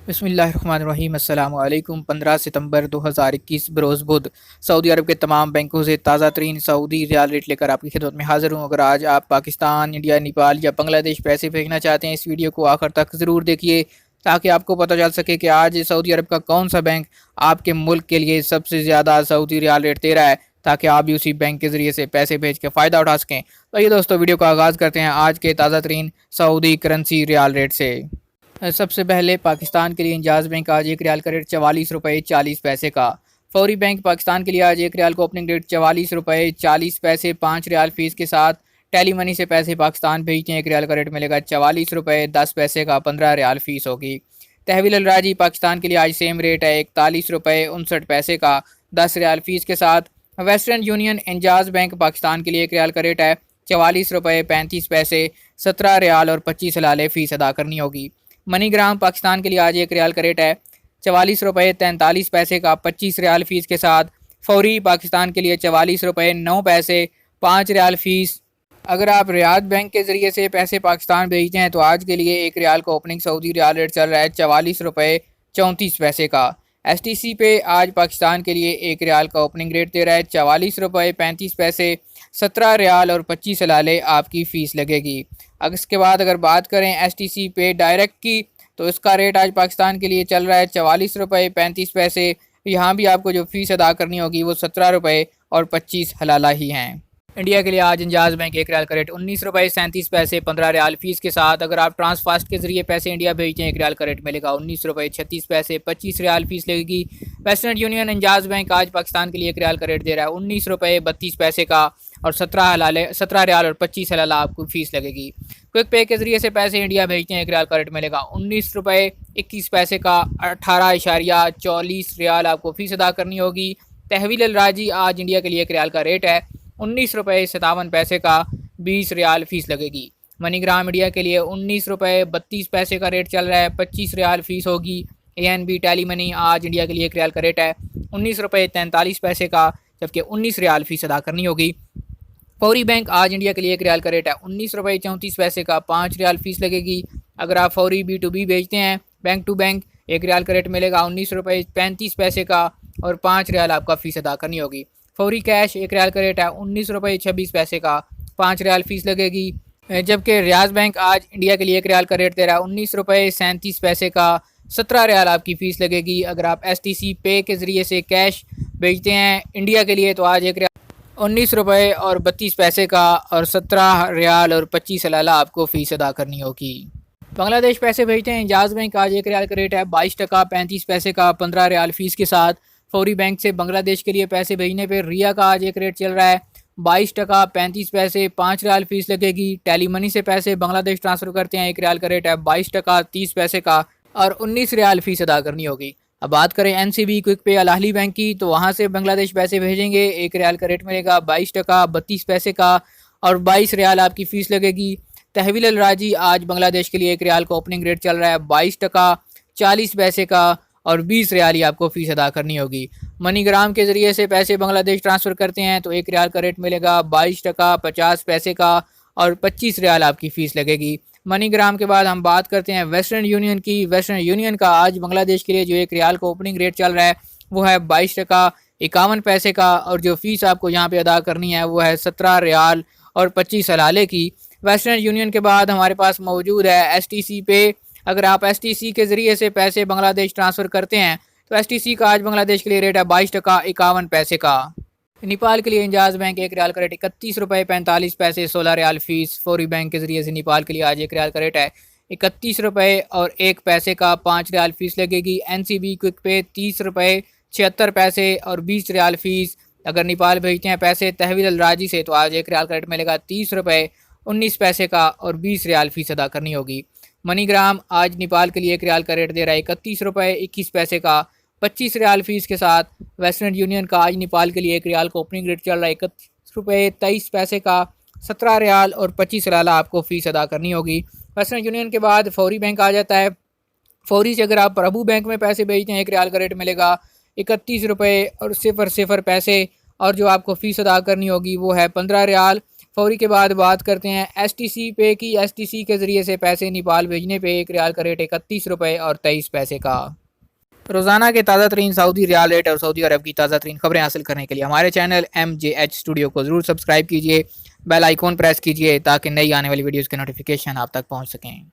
बिस्मिल्लाहिर्रहमानिर्रहीम अस्सलामु अलैकुम। 15 सितंबर 2021 बरोज़ बुध सऊदी अरब के तमाम बैंकों से ताज़ा तरीन सऊदी रियाल रेट लेकर आपकी खिदमत में हाज़िर हूँ। अगर आज आप पाकिस्तान, इंडिया, नेपाल या बांग्लादेश पैसे भेजना चाहते हैं, इस वीडियो को आखिर तक ज़रूर देखिए ताकि आपको पता चल सके कि आज सऊदी अरब का कौन सा बैंक आपके मुल्क के लिए सबसे ज़्यादा सऊदी रियाल रेट दे रहा है, ताकि आप भी उसी बैंक के ज़रिए से पैसे भेज के फ़ायदा उठा सकें। तो ये दोस्तों, वीडियो का आगाज़ करते हैं आज के ताज़ा तरीन सऊदी करेंसी रियाल रेट से। सबसे पहले पाकिस्तान के लिए इंजाज़ बैंक आज एक रियाल का रेट 44 रुपये 40 पैसे का। फौरी बैंक पाकिस्तान के लिए आज एक रियाल का ओपनिंग रेट 44 रुपये 40 पैसे 5 रियाल फीस के साथ। टेली मनी से पैसे पाकिस्तान भेजते हैं, एक रियाल का रेट मिलेगा 44 रुपये 10 पैसे का, 15 रियाल फीस होगी। तहवील अल राजी पाकिस्तान के लिए आज सेम रेट है 41 रुपये 59 पैसे का, 10 रियाल फीस के साथ। वेस्टर्न यूनियन इंजाज़ बैंक पाकिस्तान के लिए एक रियाल का रेट है 44 रुपये 35 पैसे, 17 रियाल और 25 हलाले फ़ीस अदा करनी होगी। मनीग्राम पाकिस्तान के लिए आज एक रियाल का रेट है 44 रुपये 43 पैसे का, 25 रियाल फीस के साथ। फौरी पाकिस्तान के लिए 44 रुपये 9 पैसे, 5 रियाल फीस। अगर आप रियाद बैंक के ज़रिए से पैसे पाकिस्तान भेजते हैं तो आज के लिए एक रियाल का ओपनिंग सऊदी रियाल रेट चल रहा है 44 रुपये 34 पैसे का। STC पे आज पाकिस्तान के लिए एक रियाल का ओपनिंग रेट दे रहा है 44 रुपये 35 पैसे, 17 रियाल और 25 हलाले आपकी फ़ीस लगेगी। अब इसके बाद अगर बात करें STC पे डायरेक्ट की, तो इसका रेट आज पाकिस्तान के लिए चल रहा है 44 रुपये 35 पैसे। यहाँ भी आपको जो फ़ीस अदा करनी होगी वो 17 रुपये और 25 हलाला ही हैं। इंडिया के लिए आज इंजाज़ बैंक एक रियाल का रेट 19 रुपये 37 पैसे, 15 रियाल फीस के साथ। अगर आप ट्रांसफास्ट के जरिए पैसे इंडिया भेजते हैं, एक रियाल का रेट मिलेगा 19 रुपये 36 पैसे, 25 रियाल फीस लगेगी। वेस्टर्न यूनियन इंजाज़ बैंक आज पाकिस्तान के लिए एक रियाल का रेट दे रहा है 19 रुपये 32 पैसे का और 17 रियाल और 25 हलाला आपको फीस लगेगी। क्विक पे के जरिए से पैसे इंडिया भेजते हैं, एक रियाल का रेट मिलेगा 19 रुपये 21 पैसे का, 18.44 रियाल आपको फ़ीस अदा करनी होगी। तहवील अल राजी आज इंडिया के लिए एक रियाल का रेट है 19 रुपये 57 पैसे का, 20 रियाल फीस लगेगी। मनीग्राम इंडिया के लिए 19 रुपये 32 पैसे का रेट चल रहा है, 25 रियाल फीस होगी। ANB टेली मनी आज इंडिया के लिए एक रियाल का रेट है 19 रुपये 43 पैसे का, जबकि 19 रियाल फीस अदा करनी होगी। फौरी बैंक आज इंडिया के लिए एक रियाल का रेट है 19 रुपये 34 पैसे का, 5 रियाल फीस लगेगी। अगर आप फौरी B2B भेजते हैं बैंक टू बैंक, एक रियाल का रेट मिलेगा 19 रुपये 35 पैसे का और 5 रियाल आपका फ़ीस अदा करनी होगी। फौरी कैश एक रियाल का रेट है 19 रुपये 26 पैसे का, 5 रियाल फीस लगेगी। जबकि रियाज बैंक आज इंडिया के लिए एक रियाल का रेट दे रहा है 19 रुपये 37 पैसे का, 17 रियाल आपकी फ़ीस लगेगी। अगर आप STC पे के ज़रिए से कैश भेजते हैं इंडिया के लिए, तो आज एक रियाल 19 रुपये और 32 पैसे का और 17 रियाल और 25 हलाला आपको फ़ीस अदा करनी होगी। बांग्लादेश पैसे भेजते हैं इंजाज़ बैंक आज एक रियाल का रेट है 22 टका 35 पैसे का, 15 रियाल फीस के साथ। फौरी बैंक से बांग्लादेश के लिए पैसे भेजने पे रिया का आज एक रेट चल रहा है 22 टका 35 पैसे, 5 रियाल फीस लगेगी। टेली मनी से पैसे बांग्लादेश ट्रांसफ़र करते हैं, एक रियाल का रेट है 22 टका 30 पैसे का और 19 रियाल फीस अदा करनी होगी। अब बात करें NCB क्विक पे अल अहली बैंक की, तो वहाँ से बांग्लादेश पैसे भेजेंगे, एक रियाल का रेट मिलेगा 22 टका 32 पैसे का और 22 रियाल आपकी फ़ीस लगेगी। तहवील अल राजी आज बांग्लादेश के लिए एक रियाल का ओपनिंग रेट चल रहा है 22 टका 40 पैसे का और 20 रियाल ही आपको फ़ीस अदा करनी होगी। मनीग्राम के ज़रिए से पैसे बांग्लादेश ट्रांसफ़र करते हैं, तो एक रियाल का रेट मिलेगा 22 टका 50 पैसे का और 25 रियाल आपकी फ़ीस लगेगी। मनीग्राम के बाद हम बात करते हैं वेस्टर्न यूनियन की। वेस्टर्न यूनियन का आज बांग्लादेश के लिए जो एक रियाल का ओपनिंग रेट चल रहा है वो है 22 टका 51 पैसे का और जो फ़ीस आपको यहाँ पे अदा करनी है वो है 17 रियाल और 25 हलाले की। वेस्टर्न यूनियन के बाद हमारे पास मौजूद है STC पे। अगर आप STC के ज़रिए से पैसे बांग्लादेश ट्रांसफ़र करते हैं तो STC का आज बांग्लादेश के लिए रेट है 22 टका 51 पैसे का। नेपाल के लिए इंजाज़ बैंक एक रियाल का रेट 31 रुपये 45 पैसे, 16 रियाल फीस। फौरी बैंक के ज़रिए से नेपाल के लिए आज एक रियाल का रेट है 31 रुपये और 1 पैसे का, 5 रियाल फीस लगेगी। NCB क्विक पे 30 रुपये 76 पैसे और 20 रियाल फीस। अगर नेपाल भेजते हैं पैसे तहवील अल राजी से, तो आज एक रियाल का रेट मिलेगा 30 रुपये 19 पैसे का और 20 रियाल फीस अदा करनी होगी। मनीग्राम आज नेपाल के लिए एक रियाल का रेट दे रहा है 31 रुपये 21 पैसे का, 25 रियाल फीस के साथ। वेस्टर्न यूनियन का आज नेपाल के लिए एक रियाल का ओपनिंग रेट चल रहा है 31 रुपये 23 पैसे का, 17 रियाल और 25 रियाला आपको फ़ीस अदा करनी होगी। वेस्टर्न यूनियन के बाद फौरी बैंक आ जाता है। फौरी से अगर आप प्रभु बैंक में पैसे भेजते हैं, एक रियाल का रेट मिलेगा 31 रुपये और 0 पैसे और जो आपको फ़ीस अदा करनी होगी वो है 15 रियाल। फौरी के बाद बात करते हैं STC पे की। STC के ज़रिए से पैसे नेपाल भेजने पे 1 रियाल का रेट 31 रुपये और 23 पैसे का। रोज़ाना के ताज़ा तरीन सऊदी रियाल रेट और सऊदी अरब की ताज़ा तरीन खबरें हासिल करने के लिए हमारे चैनल MJH स्टूडियो को ज़रूर सब्सक्राइब कीजिए, बेल आइकॉन प्रेस कीजिए ताकि नई आने वाली वीडियोज़ के नोटिफिकेशन आप तक पहुँच सकें।